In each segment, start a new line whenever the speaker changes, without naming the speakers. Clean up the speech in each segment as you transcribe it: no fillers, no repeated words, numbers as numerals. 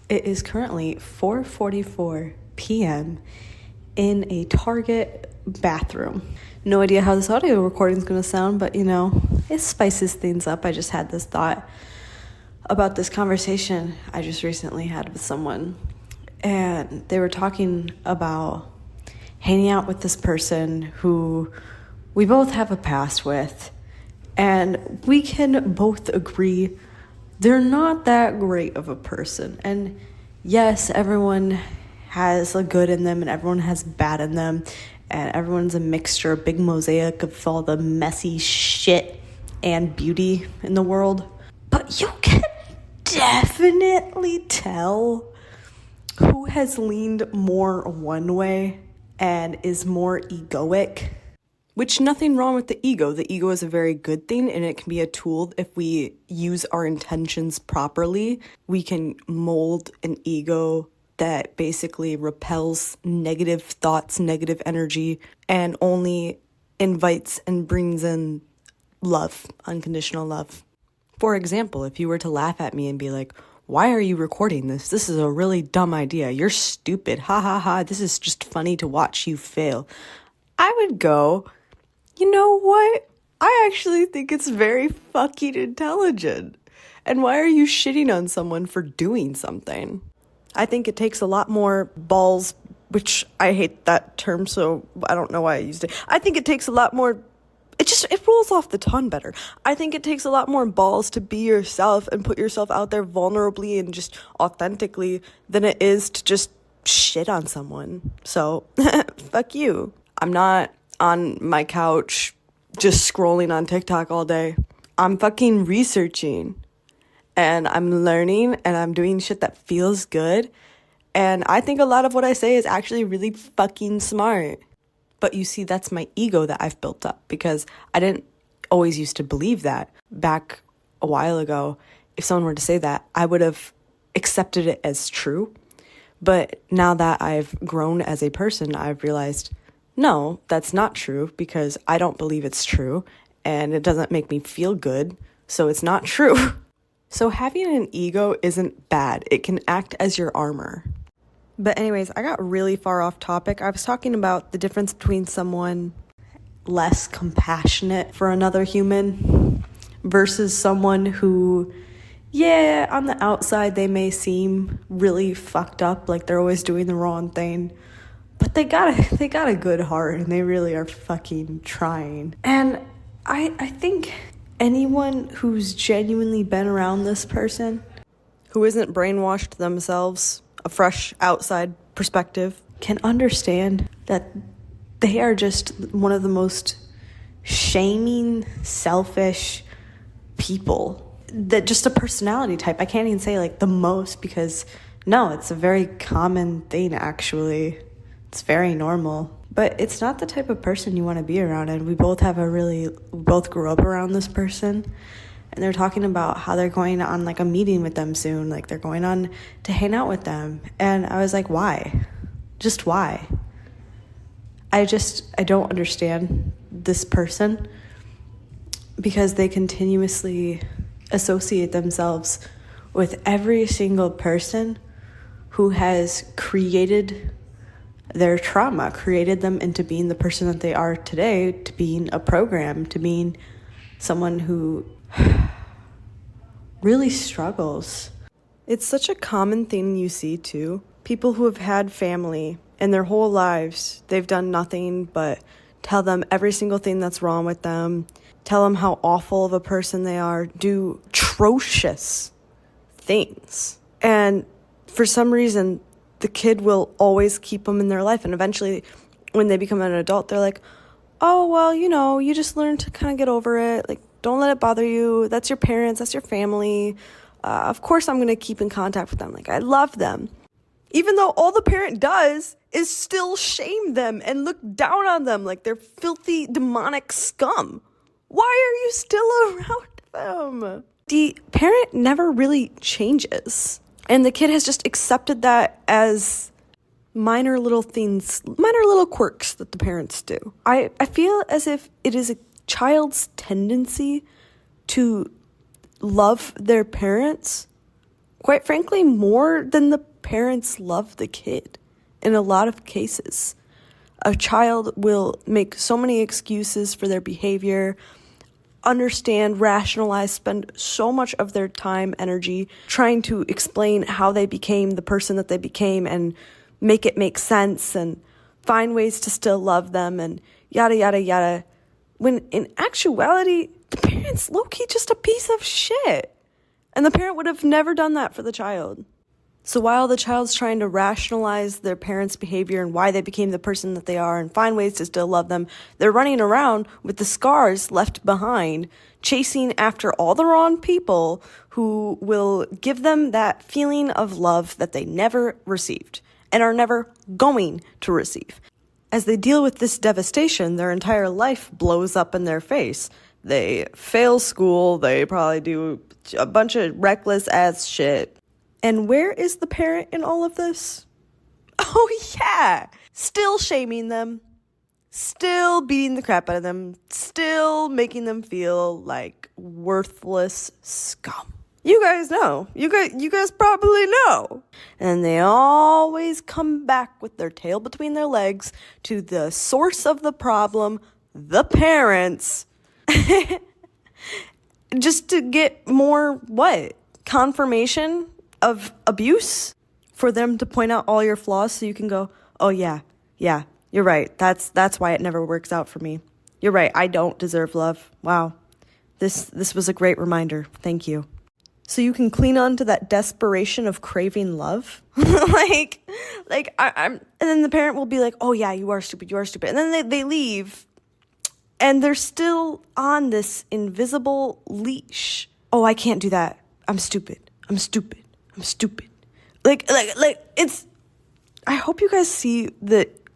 It is currently 4:44 p.m. in a Target bathroom. No idea how this audio recording is going to sound, but it spices things up. I just had this thought about this conversation I just recently had with someone, and they were talking about hanging out with this person who we both have a past with, and we can both agree they're not that great of a person. And yes, everyone has a good in them and everyone has bad in them, and everyone's a mixture, a big mosaic of all the messy shit and beauty in the world. But you can definitely tell who has leaned more one way and is more egoic. Which, nothing wrong with the ego. The ego is a very good thing, and it can be a tool if we use our intentions properly. We can mold an ego that basically repels negative thoughts, negative energy, and only invites and brings in love, unconditional love. For example, if you were to laugh at me and be like, "Why are you recording this? This is a really dumb idea. You're stupid. Ha ha ha. This is just funny to watch you fail." I would go, "You know what? I actually think it's very fucking intelligent. And why are you shitting on someone for doing something?" I think it takes a lot more balls, which I hate that term, so I don't know why I used it. I think it takes a lot more, it rolls off the tongue better. I think it takes a lot more balls to be yourself and put yourself out there vulnerably and just authentically than it is to just shit on someone. So, fuck you. I'm not on my couch just scrolling on TikTok all day. I'm fucking researching, and I'm learning, and I'm doing shit that feels good. And I think a lot of what I say is actually really fucking smart. But you see, that's my ego that I've built up, because I didn't always used to believe that. Back a while ago, if someone were to say that, I would have accepted it as true. But now that I've grown as a person, I've realized, no, that's not true, because I don't believe it's true, and it doesn't make me feel good, so it's not true. So having an ego isn't bad. It can act as your armor. But anyways, I got really far off topic. I was talking about the difference between someone less compassionate for another human versus someone who, yeah, on the outside they may seem really fucked up, like they're always doing the wrong thing. But they got a good heart, and they really are fucking trying. And I think anyone who's genuinely been around this person, who isn't brainwashed themselves, a fresh outside perspective, can understand that they are just one of the most shaming, selfish people. That just a personality type. I can't even say like the most, because no, it's a very common thing actually. It's very normal, but it's not the type of person you want to be around. And we both grew up around this person, and they're talking about how they're going on like a meeting with them soon. Like they're going on to hang out with them. And I was like, why? Just why? I don't understand this person, because they continuously associate themselves with every single person who has created their trauma, created them into being the person that they are today, to being a program, to being someone who really struggles. It's such a common thing you see too. People who have had family in their whole lives, they've done nothing but tell them every single thing that's wrong with them, tell them how awful of a person they are, do atrocious things. And for some reason, the kid will always keep them in their life. And eventually, when they become an adult, they're like, "Oh, well, you just learn to kind of get over it. Like, don't let it bother you. That's your parents. That's your family. Of course, I'm going to keep in contact with them. Like, I love them." Even though all the parent does is still shame them and look down on them like they're filthy, demonic scum. Why are you still around them? The parent never really changes. And the kid has just accepted that as minor little things, minor little quirks that the parents do. I feel as if it is a child's tendency to love their parents quite frankly, more than the parents love the kid in a lot of cases. A child will make so many excuses for their behavior, understand, rationalize, spend so much of their time, energy trying to explain how they became the person that they became and make it make sense and find ways to still love them and yada, yada, yada. When in actuality, the parent's low-key just a piece of shit. And the parent would have never done that for the child. So while the child's trying to rationalize their parents' behavior and why they became the person that they are and find ways to still love them, they're running around with the scars left behind, chasing after all the wrong people who will give them that feeling of love that they never received and are never going to receive. As they deal with this devastation, their entire life blows up in their face. They fail school, they probably do a bunch of reckless ass shit. And where is the parent in all of this? Oh yeah, still shaming them, still beating the crap out of them, still making them feel like worthless scum. You guys know. You guys probably know. And they always come back with their tail between their legs to the source of the problem, the parents, just to get more, what? Confirmation of abuse? For them to point out all your flaws so you can go, oh yeah, you're right. That's why it never works out for me. You're right, I don't deserve love. Wow. This was a great reminder. Thank you. So you can cling on to that desperation of craving love. And then the parent will be like, oh yeah, you are stupid. And then they leave and they're still on this invisible leash. Oh, I can't do that. I'm stupid. Like it's, I hope you guys see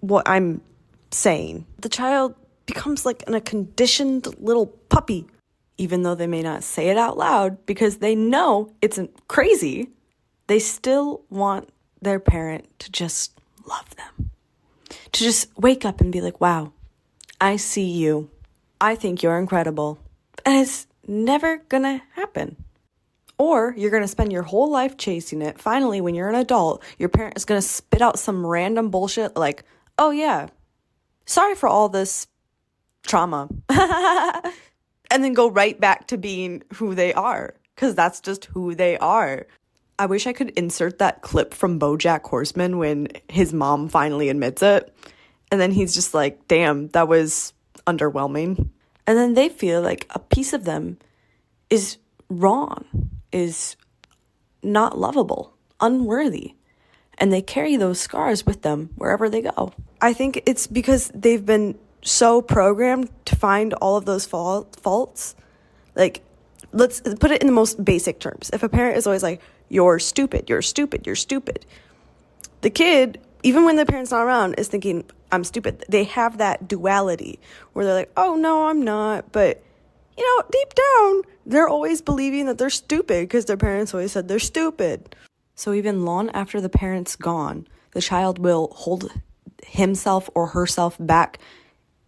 what I'm saying. The child becomes like a conditioned little puppy, even though they may not say it out loud because they know it's crazy. They still want their parent to just love them, to just wake up and be like, wow, I see you. I think you're incredible. And it's never gonna happen. Or you're going to spend your whole life chasing it. Finally, when you're an adult, your parent is going to spit out some random bullshit like, oh yeah, sorry for all this trauma. And then go right back to being who they are. Because that's just who they are. I wish I could insert that clip from BoJack Horseman when his mom finally admits it. And then he's just like, damn, that was underwhelming. And then they feel like a piece of them is wrong, is not lovable, unworthy. And they carry those scars with them wherever they go. I think it's because they've been so programmed to find all of those faults. Like, let's put it in the most basic terms. If a parent is always like, you're stupid. The kid, even when the parent's not around, is thinking, I'm stupid. They have that duality where they're like, oh, no, I'm not. But, deep down, they're always believing that they're stupid because their parents always said they're stupid. So even long after the parent's gone, the child will hold himself or herself back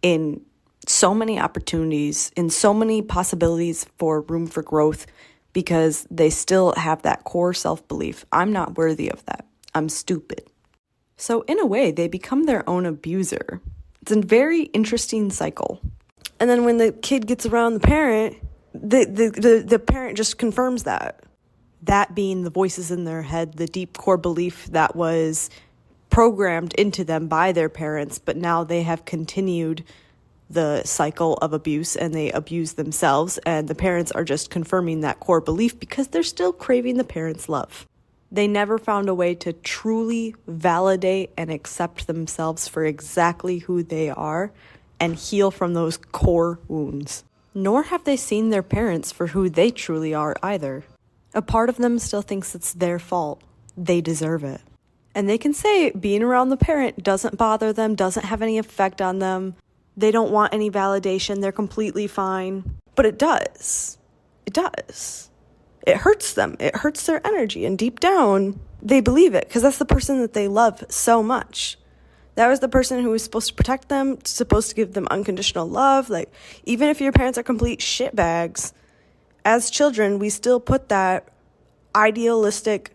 in so many opportunities, in so many possibilities for room for growth because they still have that core self-belief. I'm not worthy of that. I'm stupid. So in a way, they become their own abuser. It's a very interesting cycle. And then when the kid gets around the parent, the parent just confirms that. That being the voices in their head, the deep core belief that was programmed into them by their parents, but now they have continued the cycle of abuse and they abuse themselves, and the parents are just confirming that core belief because they're still craving the parents' love. They never found a way to truly validate and accept themselves for exactly who they are and heal from those core wounds. Nor have they seen their parents for who they truly are either. A part of them still thinks it's their fault. They deserve it. And they can say being around the parent doesn't bother them, doesn't have any effect on them. They don't want any validation. They're completely fine. But it does. It does. It hurts them. It hurts their energy. And deep down, they believe it because that's the person that they love so much. That was the person who was supposed to protect them, supposed to give them unconditional love. Like, even if your parents are complete shitbags, as children, we still put that idealistic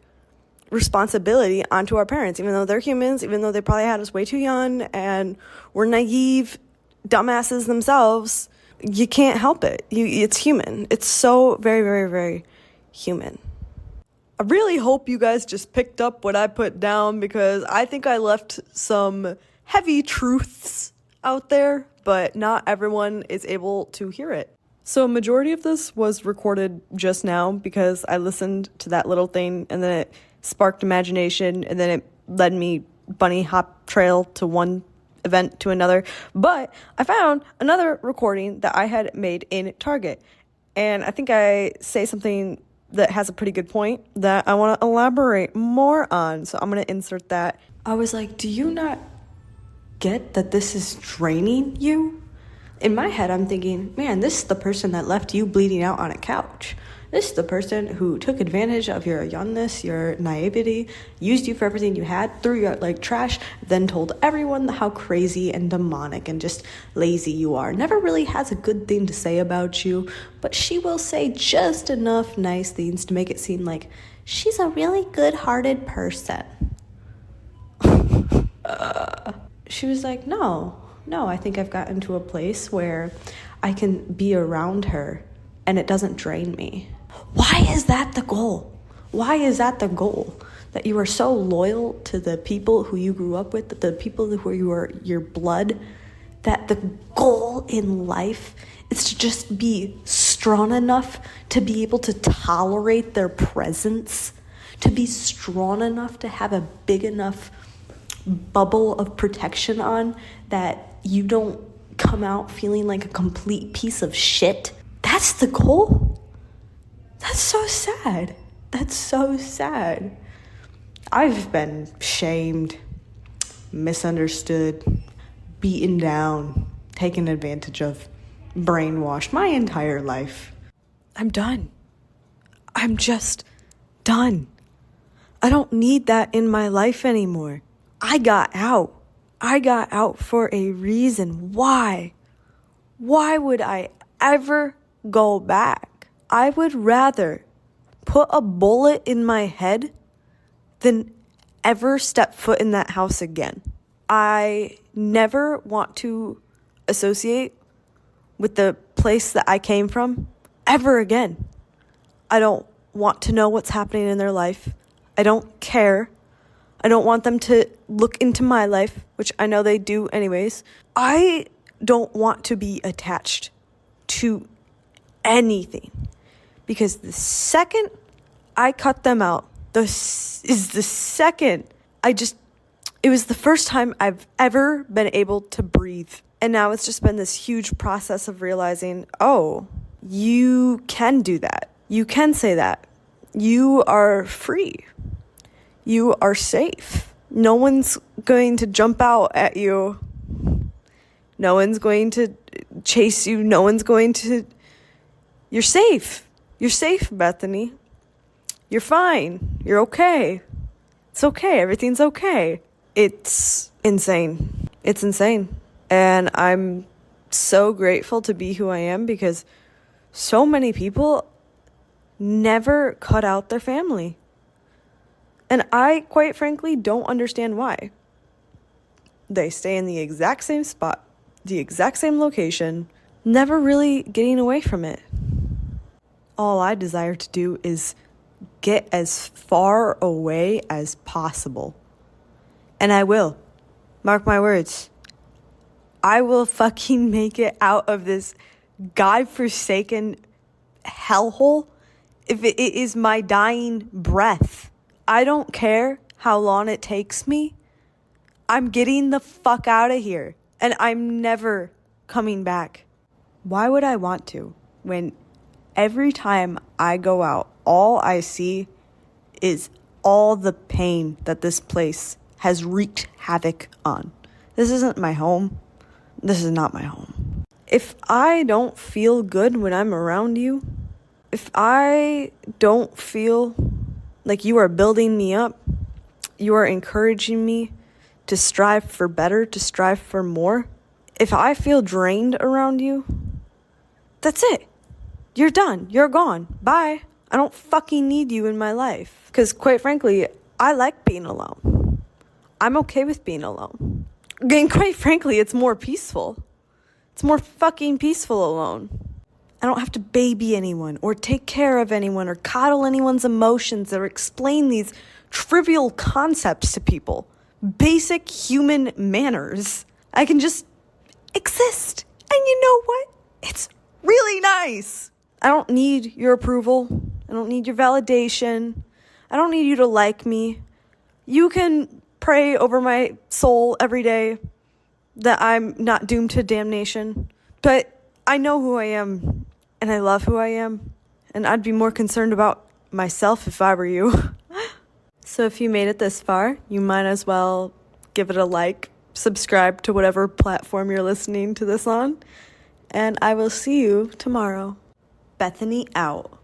responsibility onto our parents, even though they're humans, even though they probably had us way too young and we're naive dumbasses themselves. You can't help it. It's human. It's so very, very, very human. I really hope you guys just picked up what I put down, because I think I left some heavy truths out there, but not everyone is able to hear it. So a majority of this was recorded just now because I listened to that little thing and then it sparked imagination, and then it led me bunny hop trail to one event to another. But I found another recording that I had made in Target, and I think I say something that has a pretty good point that I want to elaborate more on, so I'm going to insert that. I was like, do you not get that this is draining you? In my head, I'm thinking, man, this is the person that left you bleeding out on a couch. This is the person who took advantage of your youngness, your naivety, used you for everything you had, threw you out like trash, then told everyone how crazy and demonic and just lazy you are. Never really has a good thing to say about you, but she will say just enough nice things to make it seem like she's a really good-hearted person. She was like, no, I think I've gotten to a place where I can be around her and it doesn't drain me. Why is that the goal? Why is that the goal? That you are so loyal to the people who you grew up with, the people who you are your blood, that the goal in life is to just be strong enough to be able to tolerate their presence, to be strong enough to have a big enough bubble of protection on that you don't come out feeling like a complete piece of shit. That's the goal? That's so sad. That's so sad. I've been shamed, misunderstood, beaten down, taken advantage of, brainwashed my entire life. I'm done. I'm just done. I don't need that in my life anymore. I got out. I got out for a reason. Why? Why would I ever go back? I would rather put a bullet in my head than ever step foot in that house again. I never want to associate with the place that I came from ever again. I don't want to know what's happening in their life. I don't care. I don't want them to look into my life, which I know they do anyways. I don't want to be attached to anything. Because the second I cut them out, it was the first time I've ever been able to breathe. And now it's just been this huge process of realizing, oh, you can do that. You can say that. You are free. You are safe. No one's going to jump out at you. No one's going to chase you. No one's going to... You're safe. You're safe, Bethany. You're fine. You're okay. It's okay. Everything's okay. It's insane. It's insane. And I'm so grateful to be who I am, because so many people never cut out their family. And I, quite frankly, don't understand why. They stay in the exact same spot, the exact same location, never really getting away from it. All I desire to do is get as far away as possible. And I will. Mark my words. I will fucking make it out of this God-forsaken hellhole if it is my dying breath. I don't care how long it takes me. I'm getting the fuck out of here. And I'm never coming back. Why would I want to when every time I go out, all I see is all the pain that this place has wreaked havoc on? This isn't my home. This is not my home. If I don't feel good when I'm around you, if I don't feel like you are building me up, you are encouraging me to strive for better, to strive for more, if I feel drained around you, that's it. You're done. You're gone. Bye. I don't fucking need you in my life. Because quite frankly, I like being alone. I'm okay with being alone. And quite frankly, it's more peaceful. It's more fucking peaceful alone. I don't have to baby anyone or take care of anyone or coddle anyone's emotions or explain these trivial concepts to people. Basic human manners. I can just exist. And you know what? It's really nice. I don't need your approval. I don't need your validation. I don't need you to like me. You can pray over my soul every day that I'm not doomed to damnation. But I know who I am, and I love who I am, and I'd be more concerned about myself if I were you. So if you made it this far, you might as well give it a like, subscribe to whatever platform you're listening to this on, and I will see you tomorrow. Bethany out.